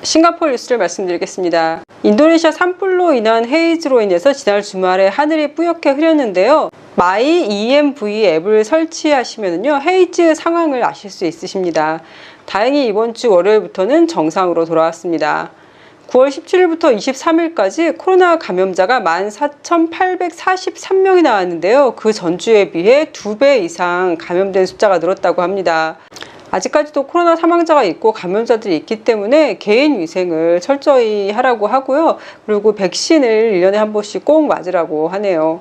싱가포르 뉴스를 말씀드리겠습니다. 인도네시아 산불로 인한 헤이즈로 인해서 지난 주말에 하늘이 뿌옇게 흐렸는데요. 마이 EMV 앱을 설치하시면요, 헤이즈 상황을 아실 수 있으십니다. 다행히 이번 주 월요일부터는 정상으로 돌아왔습니다. 9월 17일부터 23일까지 코로나 감염자가 14,843명이 나왔는데요. 그 전주에 비해 2배 이상 감염된 숫자가 늘었다고 합니다. 아직까지도 코로나 사망자가 있고 감염자들이 있기 때문에 개인 위생을 철저히 하라고 하고요. 그리고 백신을 1년에 한 번씩 꼭 맞으라고 하네요.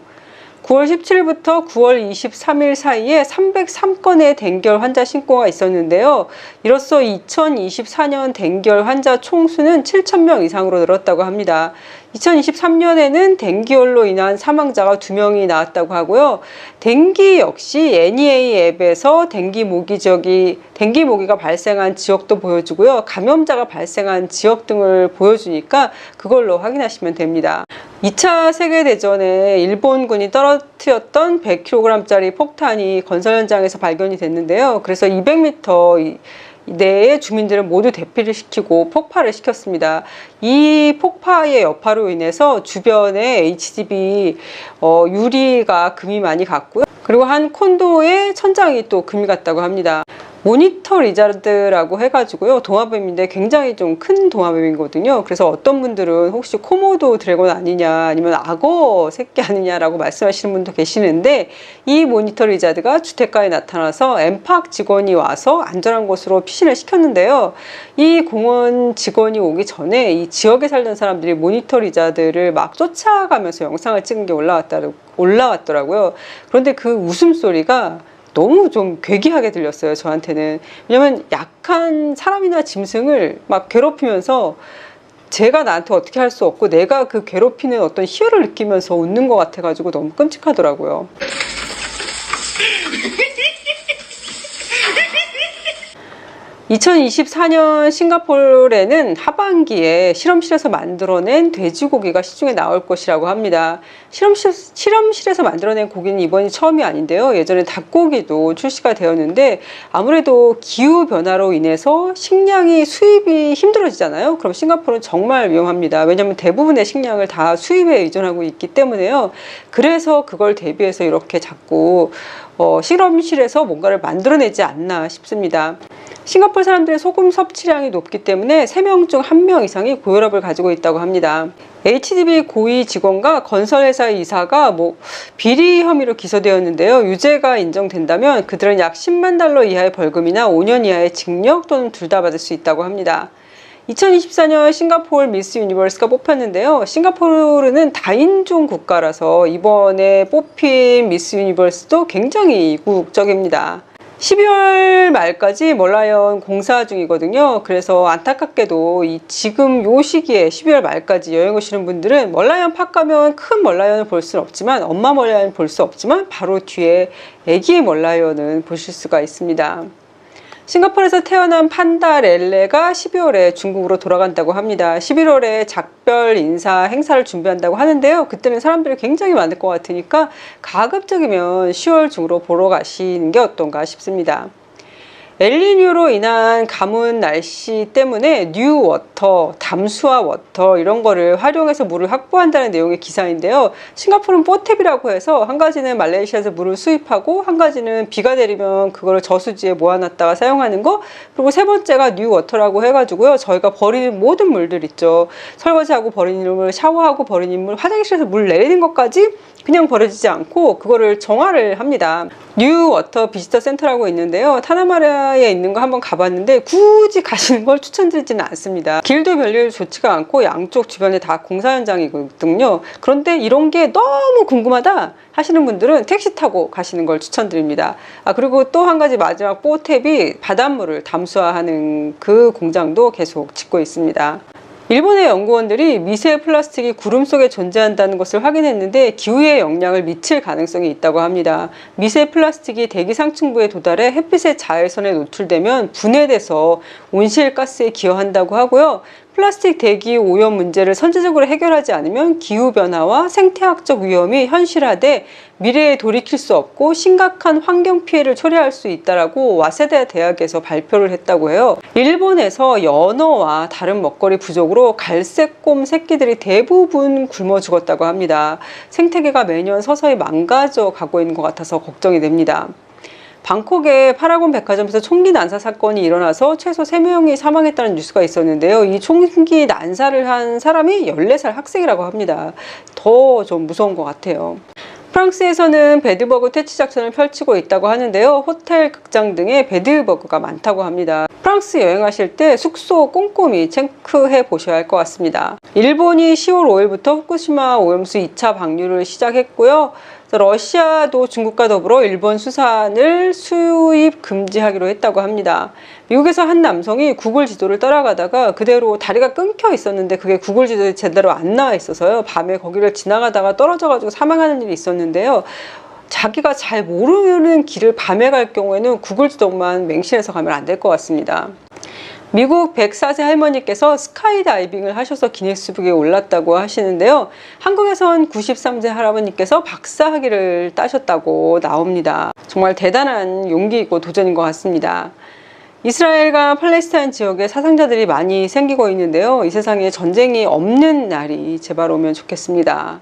9월 17일부터 9월 23일 사이에 303건의 댕결 환자 신고가 있었는데요. 이로써 2024년 댕결 환자 총수는 7,000명 이상으로 늘었다고 합니다. 2023년에는 댕기열로 인한 사망자가 2명이 나왔다고 하고요. 댕기 역시 NEA 앱에서 댕기 모기가 발생한 지역도 보여주고요. 감염자가 발생한 지역 등을 보여주니까 그걸로 확인하시면 됩니다. 2차 세계대전에 일본군이 떨어뜨렸던 100kg짜리 폭탄이 건설 현장에서 발견이 됐는데요. 그래서 200m 내에 주민들을 모두 대피를 시키고 폭발을 시켰습니다. 이 폭파의 여파로 인해서 주변에 HDB 유리가 금이 많이 갔고요. 그리고 한 콘도의 천장이 또 금이 갔다고 합니다. 모니터 리자드라고 해가지고요, 도마뱀인데 굉장히 좀 큰 도마뱀이거든요. 그래서 어떤 분들은 혹시 코모도 드래곤 아니냐, 아니면 악어 새끼 아니냐라고 말씀하시는 분도 계시는데, 이 모니터 리자드가 주택가에 나타나서 엠팍 직원이 와서 안전한 곳으로 피신을 시켰는데요. 이 공원 직원이 오기 전에 이 지역에 살던 사람들이 모니터 리자드를 막 쫓아가면서 영상을 찍은 게 올라왔더라고요. 그런데 그 웃음소리가 너무 좀 괴기하게 들렸어요, 저한테는. 왜냐면 약한 사람이나 짐승을 막 괴롭히면서 제가 나한테 어떻게 할 수 없고 내가 그 괴롭히는 어떤 희열을 느끼면서 웃는 것 같아가지고 너무 끔찍하더라고요. 2024년 싱가포르에는 하반기에 실험실에서 만들어낸 돼지고기가 시중에 나올 것이라고 합니다. 실험실에서 만들어낸 고기는 이번이 처음이 아닌데요. 예전에 닭고기도 출시가 되었는데, 아무래도 기후변화로 인해서 식량이 수입이 힘들어지잖아요. 그럼 싱가포르는 정말 위험합니다. 왜냐하면 대부분의 식량을 다 수입에 의존하고 있기 때문에요. 그래서 그걸 대비해서 이렇게 자꾸 실험실에서 뭔가를 만들어내지 않나 싶습니다. 싱가포르 사람들의 소금 섭취량이 높기 때문에 3명 중 1명 이상이 고혈압을 가지고 있다고 합니다. HDB 고위 직원과 건설회사 이사가 비리 혐의로 기소되었는데요. 유죄가 인정된다면 그들은 약 10만 달러 이하의 벌금이나 5년 이하의 징역 또는 둘 다 받을 수 있다고 합니다. 2024년 싱가포르 미스 유니버스가 뽑혔는데요. 싱가포르는 다인종 국가라서 이번에 뽑힌 미스 유니버스도 굉장히 이국적입니다. 12월 말까지 멀라이언 공사 중이거든요. 그래서 안타깝게도 지금 요 시기에 12월 말까지 여행 오시는 분들은 멀라이언 팍 가면 큰 멀라이언을 볼 수는 없지만, 엄마 멀라이언을 볼 수 없지만 바로 뒤에 애기 멀라이언은 보실 수가 있습니다. 싱가포르에서 태어난 판다 렐레가 12월에 중국으로 돌아간다고 합니다. 11월에 작별 인사 행사를 준비한다고 하는데요. 그때는 사람들이 굉장히 많을 것 같으니까 가급적이면 10월 중으로 보러 가시는 게 어떤가 싶습니다. 엘니뇨로 인한 가뭄 날씨 때문에 뉴 워터, 담수화 워터 이런 거를 활용해서 물을 확보한다는 내용의 기사인데요. 싱가포르는 뽀탭이라고 해서 한 가지는 말레이시아에서 물을 수입하고, 한 가지는 비가 내리면 그거를 저수지에 모아놨다가 사용하는 거, 그리고 세 번째가 뉴 워터라고 해가지고요, 저희가 버리는 모든 물들 있죠. 설거지하고 버리는 물, 샤워하고 버리는 물, 화장실에서 물 내리는 것까지 그냥 버려지지 않고 그거를 정화를 합니다. 뉴 워터 비지터 센터라고 있는데요. 타나마라에 있는 거 한번 가봤는데 굳이 가시는 걸 추천드리지는 않습니다. 길도 별일 좋지가 않고 양쪽 주변에 다 공사 현장이거든요. 그런데 이런 게 너무 궁금하다 하시는 분들은 택시 타고 가시는 걸 추천드립니다. 그리고 또 한 가지 마지막 뽀탭이 바닷물을 담수화하는 그 공장도 계속 짓고 있습니다. 일본의 연구원들이 미세 플라스틱이 구름 속에 존재한다는 것을 확인했는데 기후에 영향을 미칠 가능성이 있다고 합니다. 미세 플라스틱이 대기 상층부에 도달해 햇빛의 자외선에 노출되면 분해돼서 온실가스에 기여한다고 하고요. 플라스틱 대기 오염 문제를 선제적으로 해결하지 않으면 기후변화와 생태학적 위험이 현실화돼 미래에 돌이킬 수 없고 심각한 환경 피해를 초래할 수 있다라고 와세다 대학에서 발표를 했다고 해요. 일본에서 연어와 다른 먹거리 부족으로 갈색곰 새끼들이 대부분 굶어 죽었다고 합니다. 생태계가 매년 서서히 망가져 가고 있는 것 같아서 걱정이 됩니다. 방콕의 파라곤 백화점에서 총기 난사 사건이 일어나서 최소 3명이 사망했다는 뉴스가 있었는데요. 이 총기 난사를 한 사람이 14살 학생이라고 합니다. 더 좀 무서운 것 같아요. 프랑스에서는 베드버그 퇴치 작전을 펼치고 있다고 하는데요. 호텔, 극장 등에 베드버그가 많다고 합니다. 프랑스 여행하실 때 숙소 꼼꼼히 체크해 보셔야 할 것 같습니다. 일본이 10월 5일부터 후쿠시마 오염수 2차 방류를 시작했고요. 러시아도 중국과 더불어 일본 수산을 수입 금지하기로 했다고 합니다. 미국에서 한 남성이 구글 지도를 따라가다가 그대로 다리가 끊겨 있었는데 그게 구글 지도에 제대로 안 나와 있어서요. 밤에 거기를 지나가다가 떨어져가지고 사망하는 일이 있었는데요. 자기가 잘 모르는 길을 밤에 갈 경우에는 구글 지도만 맹신해서 가면 안 될 것 같습니다. 미국 104세 할머니께서 스카이다이빙을 하셔서 기네스북에 올랐다고 하시는데요. 한국에선 93세 할아버님께서 박사학위를 따셨다고 나옵니다. 정말 대단한 용기이고 도전인 것 같습니다. 이스라엘과 팔레스타인 지역에 사상자들이 많이 생기고 있는데요. 이 세상에 전쟁이 없는 날이 제발 오면 좋겠습니다.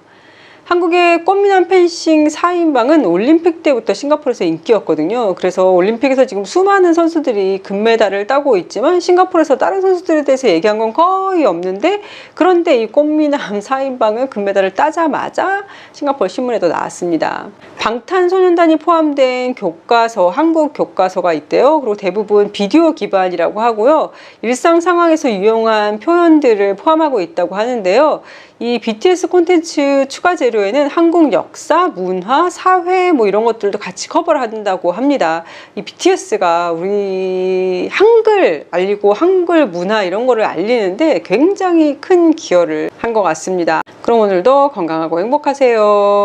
한국의 꽃미남 펜싱 4인방은 올림픽 때부터 싱가포르에서 인기였거든요. 그래서 올림픽에서 지금 수많은 선수들이 금메달을 따고 있지만 싱가포르에서 다른 선수들에 대해서 얘기한 건 거의 없는데, 그런데 이 꽃미남 4인방은 금메달을 따자마자 싱가포르 신문에도 나왔습니다. 방탄소년단이 포함된 교과서, 한국 교과서가 있대요. 그리고 대부분 비디오 기반이라고 하고요. 일상 상황에서 유용한 표현들을 포함하고 있다고 하는데요. 이 BTS 콘텐츠 추가 재료에는 한국 역사, 문화, 사회 뭐 이런 것들도 같이 커버를 한다고 합니다. 이 BTS가 우리 한글 알리고 한글 문화 이런 거를 알리는데 굉장히 큰 기여를 한 것 같습니다. 그럼 오늘도 건강하고 행복하세요.